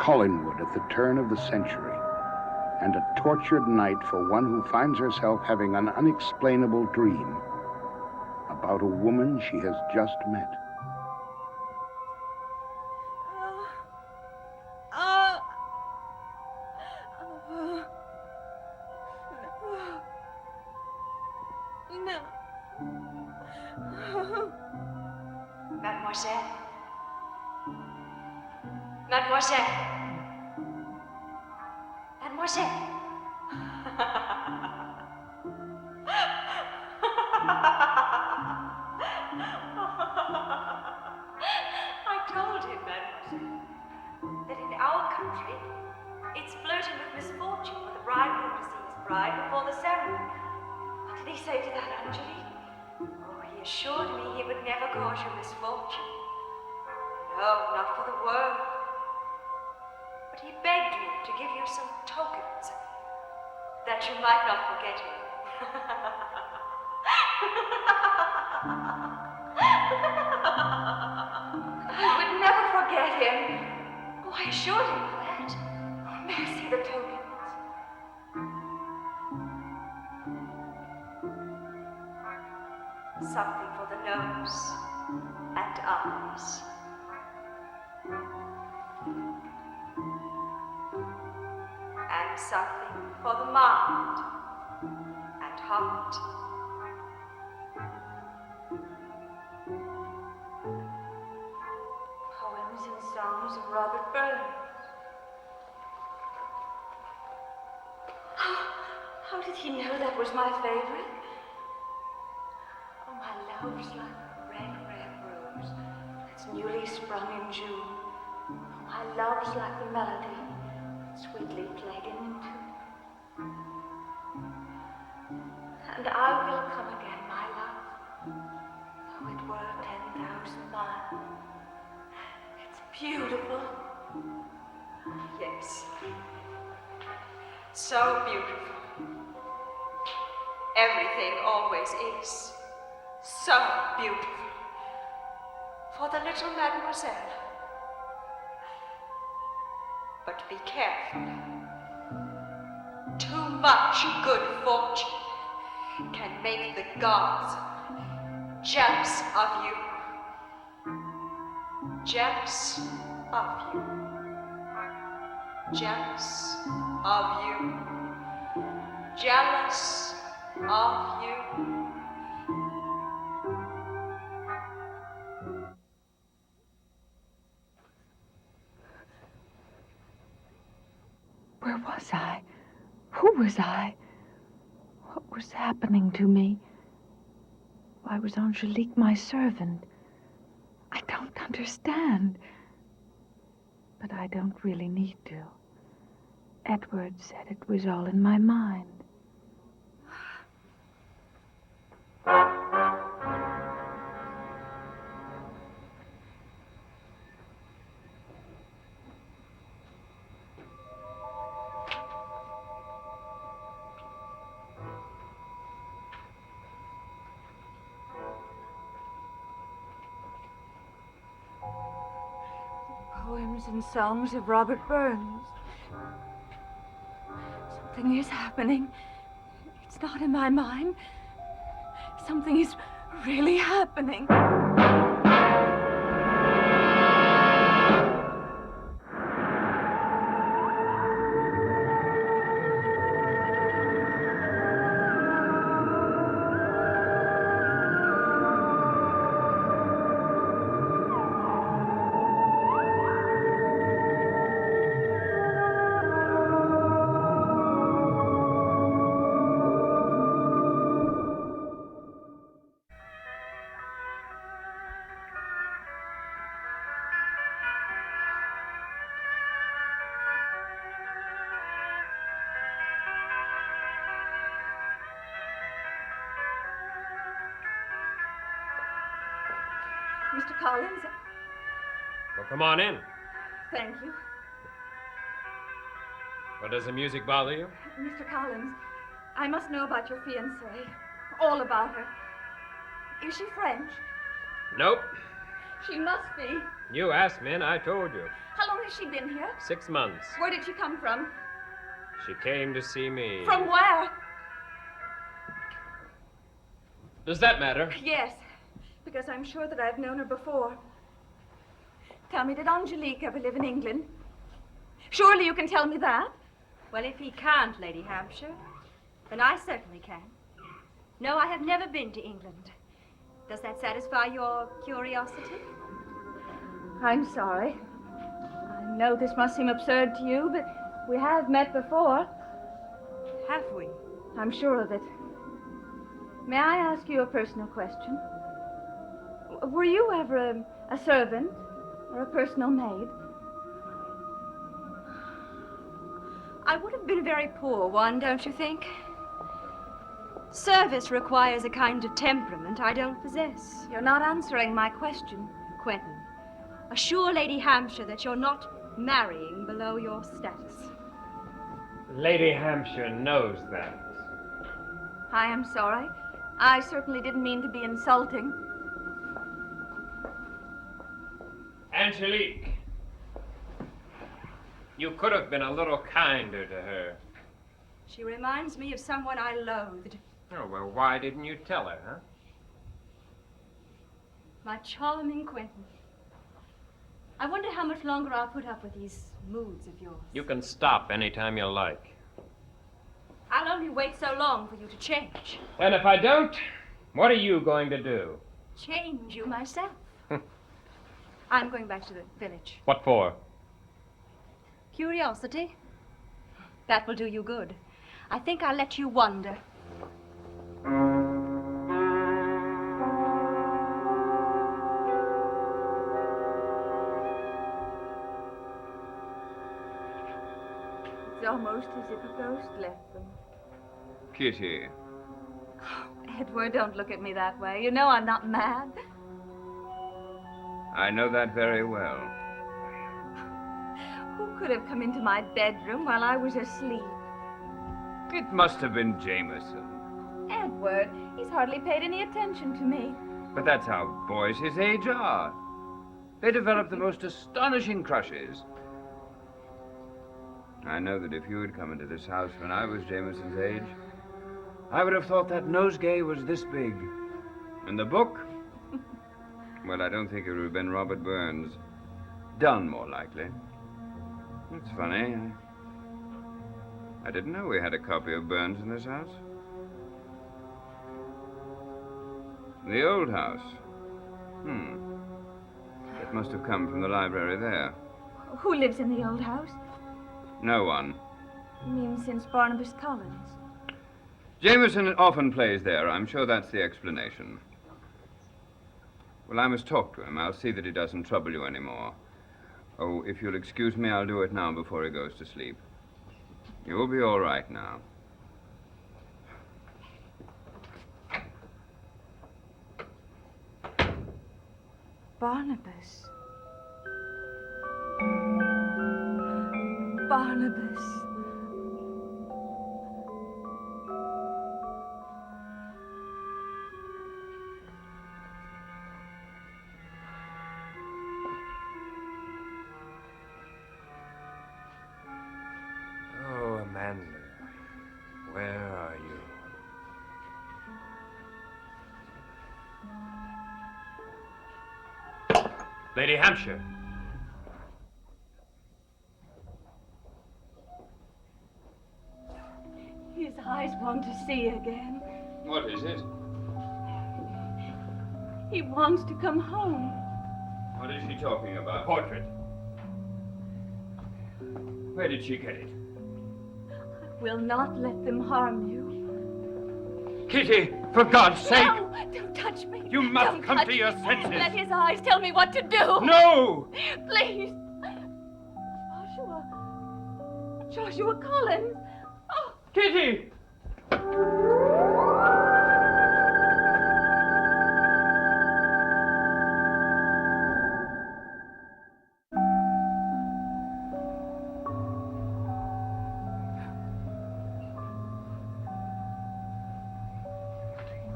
Collingwood at the turn of the century, and a tortured night for one who finds herself having an unexplainable dream about a woman she has just met. Mademoiselle. Mademoiselle. Mademoiselle. I told him, Mademoiselle, that in our country, it's flirting with misfortune for the bridegroom to see his bride before the ceremony. What did he say to that, Angelique? Oh, he assured me he would never cause you misfortune. No, not for the world. But he begged me to give you some tokens that you might not forget him. I would never forget him. Oh, I assured him of that. Oh, may I see the tokens? Something for the nose and eyes. And something for the mind and heart. Poems and songs of Robert Burns. How did he know that was my favorite? Oh, my love's like a red, red rose that's newly sprung in June. Oh, my love's like the melody sweetly played in tune. And I will come again, my love, though it were 10,000 miles. It's beautiful. Yes. So beautiful. Everything always is so beautiful. For the little mademoiselle. But be careful. Too much good fortune can make the gods jealous of you. Jealous of you. Jealous of you. Jealous of you. Where was I? Who was I? What was happening to me? Why was Angelique my servant? I don't understand. But I don't really need to. Edward said it was all in my mind. Poems and songs of Robert Burns. Something is happening. It's not in my mind. Something is really happening. Mr. Collins? Well, come on in. Thank you. Well, does the music bother you? Mr. Collins, I must know about your fiancée. All about her. Is she French? Nope. She must be. You asked me and I told you. How long has she been here? 6 months. Where did she come from? She came to see me. From where? Does that matter? Yes, because I'm sure that I've known her before. Tell me, did Angelique ever live in England? Surely you can tell me that. Well, if he can't, Lady Hampshire, then I certainly can. No, I have never been to England. Does that satisfy your curiosity? I'm sorry. I know this must seem absurd to you, but we have met before. Have we? I'm sure of it. May I ask you a personal question? Were you ever a servant or a personal maid? I would have been a very poor one, don't you think? Service requires a kind of temperament I don't possess. You're not answering my question. Quentin, assure Lady Hampshire that you're not marrying below your status. Lady Hampshire knows that. I am sorry. I certainly didn't mean to be insulting. Angelique, you could have been a little kinder to her. She reminds me of someone I loathed. Oh, well, why didn't you tell her, huh? My charming Quentin. I wonder how much longer I'll put up with these moods of yours. You can stop anytime you like. I'll only wait so long for you to change. And if I don't, what are you going to do? Change you myself. I'm going back to the village. What for? Curiosity? That will do you good. I think I'll let you wander. It's almost as if a ghost left them. Kitty. Edward, don't look at me that way. You know I'm not mad. I know that very well. Who could have come into my bedroom while I was asleep? It must have been Jameson. Edward, he's hardly paid any attention to me. But that's how boys his age are. They develop the most astonishing crushes. I know that if you had come into this house when I was Jameson's age, I would have thought that nosegay was this big. And the book? Well, I don't think it would have been Robert Burns. Donne, more likely. It's funny. I didn't know we had a copy of Burns in this house. The old house. It must have come from the library there. Who lives in the old house? No one. You mean since Barnabas Collins? Jameson often plays there. I'm sure that's the explanation. Well, I must talk to him. I'll see that he doesn't trouble you anymore. Oh, if you'll excuse me, I'll do it now before he goes to sleep. You'll be all right now. Barnabas. Barnabas. Oh, Amanda, where are you? Lady Hampshire. His eyes want to see again. What is it? He wants to come home. What is she talking about? Portrait. Where did she get it? I will not let them harm you. Kitty, for God's sake! No, don't touch me. You must Don't come touch to your me. senses. Let his eyes tell me what to do. No! Please. Joshua Collins. Oh. Kitty!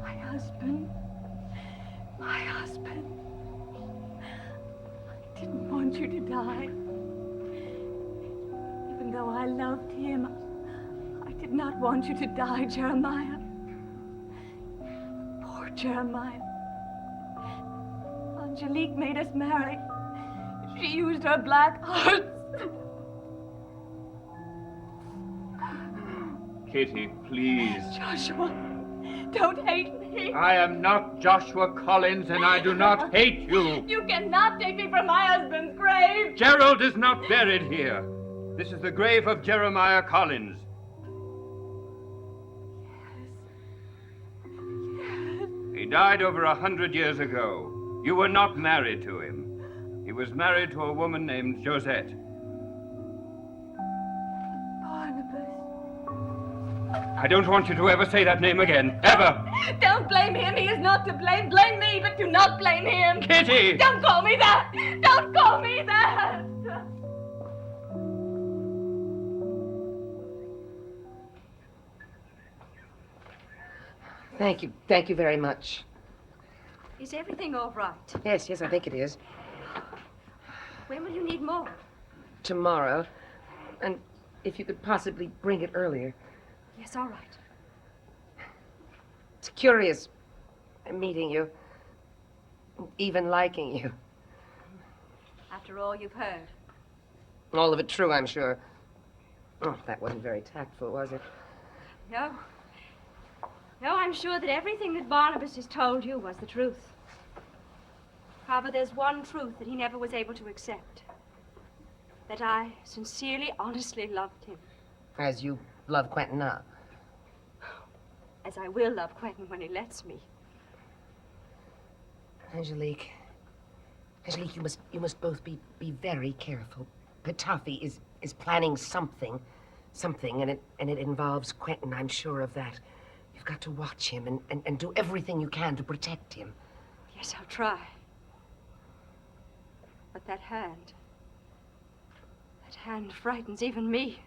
My husband. My husband. you to die. Even though I loved him, I did not want you to die, Jeremiah. Poor Jeremiah. Angelique made us marry. She used her black heart. Kitty, please. Joshua, don't hate me. I am not Joshua Collins, and I do not hate you. You cannot take me from my husband's grave. Gerald is not buried here. This is the grave of Jeremiah Collins. He died over 100 years ago. You were not married to him. He was married to a woman named Josette. Barnabas. I don't want you to ever say that name again. Ever. Don't blame him. He is not to blame. Blame me, but do not blame him. Kitty! Don't call me that. Don't call me that. Thank you. Thank you very much. Is everything all right? Yes, I think it is. When will you need more? Tomorrow. And if you could possibly bring it earlier. Yes, all right. It's curious meeting you, even liking you. After all you've heard. All of it true, I'm sure. Oh, that wasn't very tactful, was it? No. No, I'm sure that everything that Barnabas has told you was the truth. However, there's one truth that he never was able to accept. That I sincerely, honestly loved him. As you love Quentin now. As I will love Quentin when he lets me. Angelique, you must both be very careful. Petofi is planning something, and it involves Quentin, I'm sure of that. You've got to watch him and do everything you can to protect him. Yes, I'll try. But that hand frightens even me.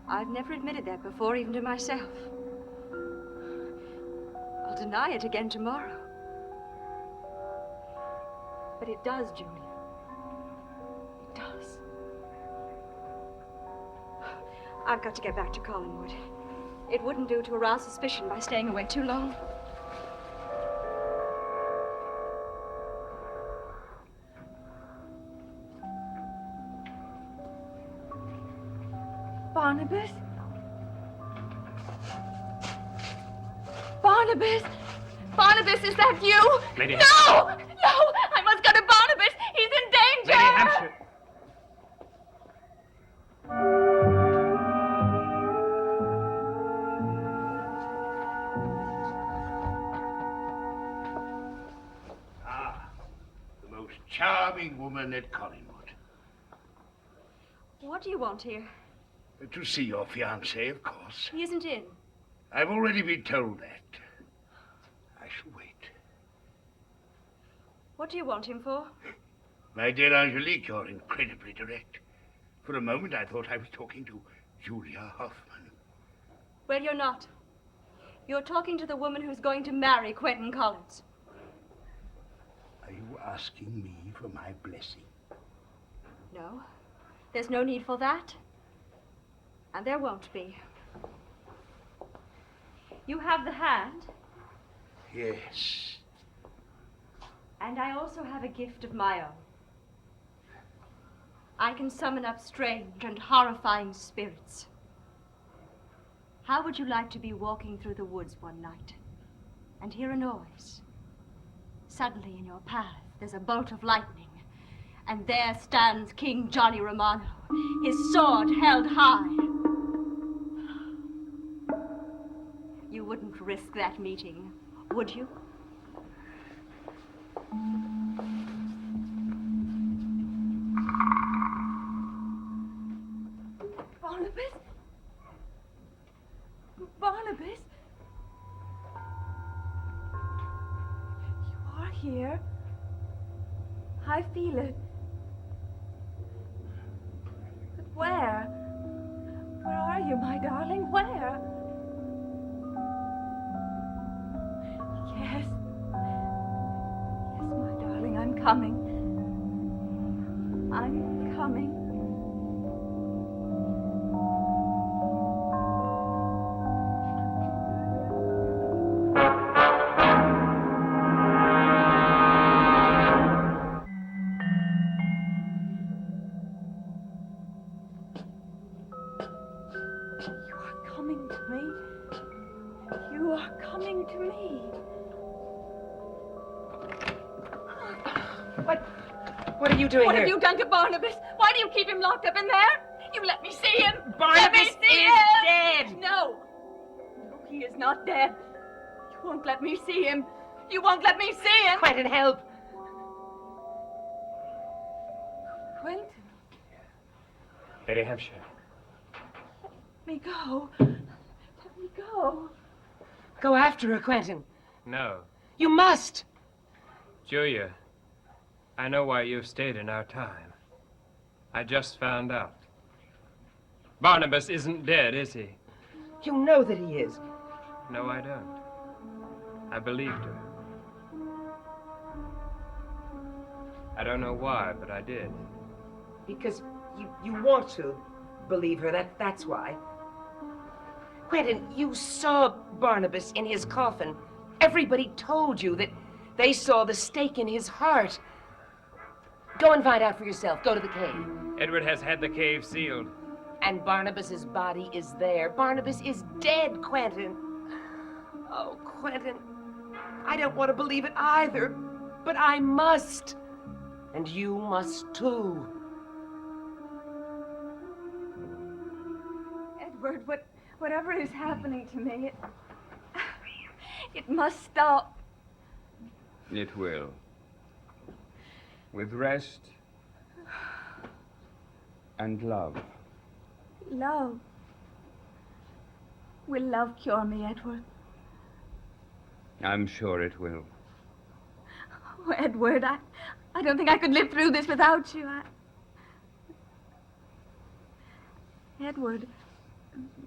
I've never admitted that before, even to myself. I'll deny it again tomorrow. But it does, Julia. It does. I've got to get back to Collinwood. It wouldn't do to arouse suspicion by staying away too long. Barnabas? Barnabas? Barnabas, is that you? Lady No! No! I must go to Barnabas! He's in danger! Lady Hampshire. The most charming woman at Collingwood. What do you want here? To see your fiancé, of course. He isn't in. I've already been told that. I shall wait. What do you want him for? My dear Angelique, you're incredibly direct. For a moment, I thought I was talking to Julia Hoffman. Well, you're not. You're talking to the woman who's going to marry Quentin Collins. Are you asking me for my blessing? No, there's no need for that. And there won't be. You have the hand, Yes. and I also have a gift of my own. I can summon up strange and horrifying spirits. How would you like to be walking through the woods one night and hear a noise? Suddenly in your path, there's a bolt of lightning, and there stands King Johnny Romano, his sword held high. You wouldn't risk that meeting, would you? Barnabas? Barnabas? You are here. I feel it. But where? Where are you, my darling? Where? Yes. Yes, my darling, I'm coming. I'm coming. You are coming to me. You are coming to me. What are you doing What here? have you done to Barnabas? Why do you keep him locked up in there? You let me see him. Barnabas Let me see is him. dead. No. No, he is not dead. You won't let me see him. You won't let me see him. Quentin, help. Quentin, Lady Hampshire. let me go. Let me go. Go after her, Quentin. No. You must. Julia, I know why you've stayed in our time. I just found out. Barnabas isn't dead, is he? You know that he is. No, I don't. I believed her. I don't know why, but I did. Because you want to believe her. That's why. Quentin, you saw Barnabas in his coffin. Everybody told you that they saw the stake in his heart. Go and find out for yourself. Go to the cave. Edward has had the cave sealed. And Barnabas's body is there. Barnabas is dead, Quentin. Oh, Quentin. I don't want to believe it either, but I must. And you must too. Edward, whatever is happening to me, it must stop. It will. With rest and love. Love. Will love cure me, Edward? I'm sure it will. Oh, Edward, I don't think I could live through this without you. Edward,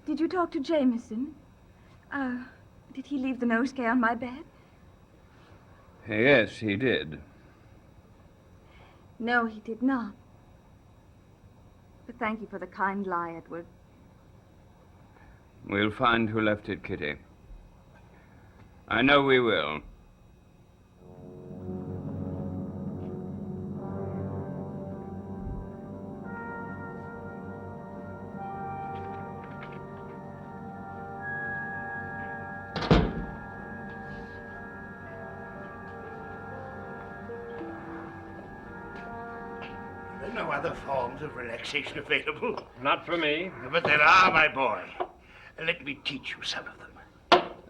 did you talk to Jameson? Did he leave the nosegay on my bed? Yes, he did. No, he did not. But thank you for the kind lie, Edward. We'll find who left it, Kitty. I know we will. There are no other forms of relaxation available. Not for me. But there are, my boy. Let me teach you some of them.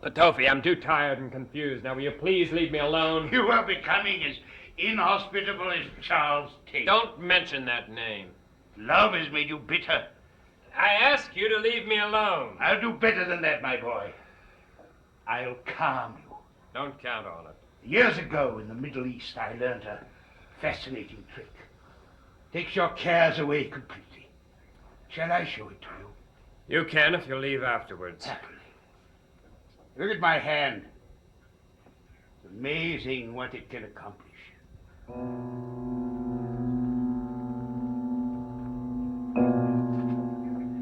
Patofi, I'm too tired and confused. Now, will you please leave me alone? You are becoming as inhospitable as Charles Tate. Don't mention that name. Love has made you bitter. I ask you to leave me alone. I'll do better than that, my boy. I'll calm you. Don't count on it. Years ago in the Middle East, I learned a fascinating trick. Takes your cares away completely. Shall I show it to you? You can if you leave afterwards. Happily. Look at my hand. It's amazing what it can accomplish.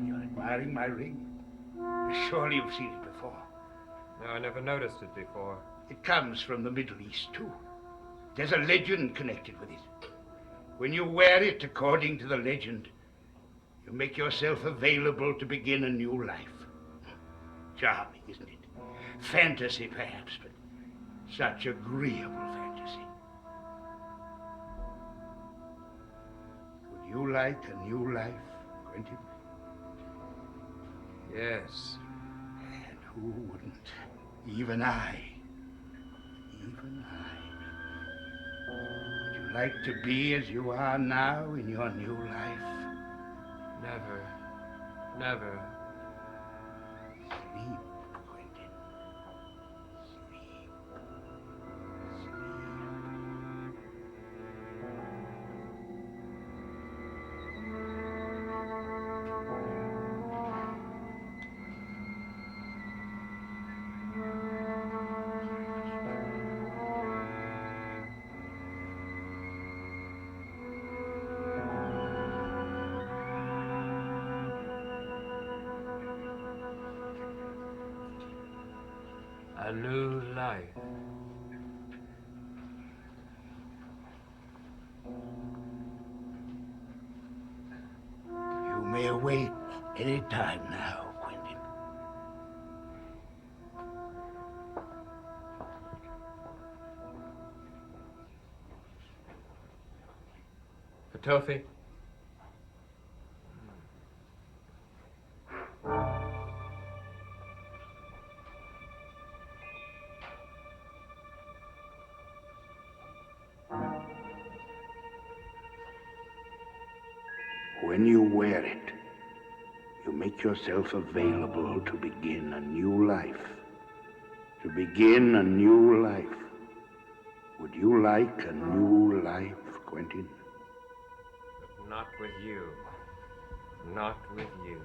You're admiring my ring? Surely you've seen it before. No, I never noticed it before. It comes from the Middle East, too. There's a legend connected with it. When you wear it, according to the legend, you make yourself available to begin a new life. Charming, isn't it? Fantasy, perhaps, but such agreeable fantasy. Would you like a new life, Quentin? Yes. And who wouldn't? Even I. Even I. Would you like to be as you are now in your new life? Never. Never. Sleep, Quentin. Sleep. Sleep. A new life. You may awake any time now, Quentin. Petofi? When you wear it, you make yourself available to begin a new life. To begin a new life. Would you like a new life, Quentin? Not with you. Not with you.